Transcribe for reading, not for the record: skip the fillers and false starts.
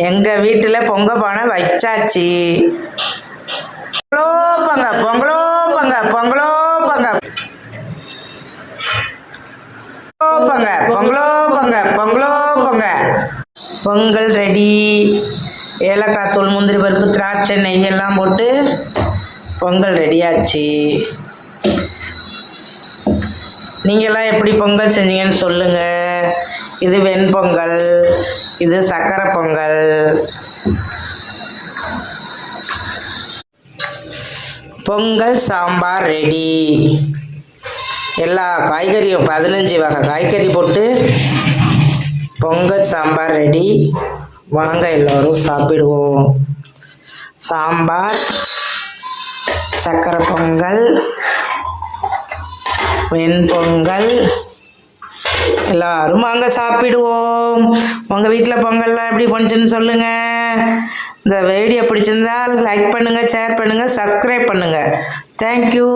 எங்கள் வீட்டில் பொங்க பானை வச்சாச்சு. பொங்கலோ பொங்க பொங்கலோ பொங்க பொங்க பொங்கலோ பொங்க பொங்கலோ பொங்க. பொங்கல் ரெடி. ஏலக்காய் தூள், முந்திரி பருப்பு, திராட்சை, நெய் எல்லாம் போட்டு பொங்கல் ரெடியாச்சு. நீங்கள்லாம் எப்படி பொங்கல் செஞ்சீங்கன்னு சொல்லுங்கள். இது வெண்பொங்கல், இது சக்கரை பொங்கல். பொங்கல் சாம்பார் ரெடி. எல்லா காய்கறியும் 15 வகை காய்கறி போட்டு பொங்கல் சாம்பார் ரெடி. வாங்க எல்லோரும் சாப்பிடுவோம். சாம்பார், சக்கரை பொங்கல், வெண்பொங்கல். எல்லாரும் வாங்க சாப்பிடுவோம். உங்கள் வீட்டில் பொங்கல்லாம் எப்படி போச்சுன்னு சொல்லுங்கள். இந்த வீடியோ பிடிச்சிருந்தால் லைக் பண்ணுங்கள், ஷேர் பண்ணுங்கள், சப்ஸ்கிரைப் பண்ணுங்கள். தேங்க்யூ.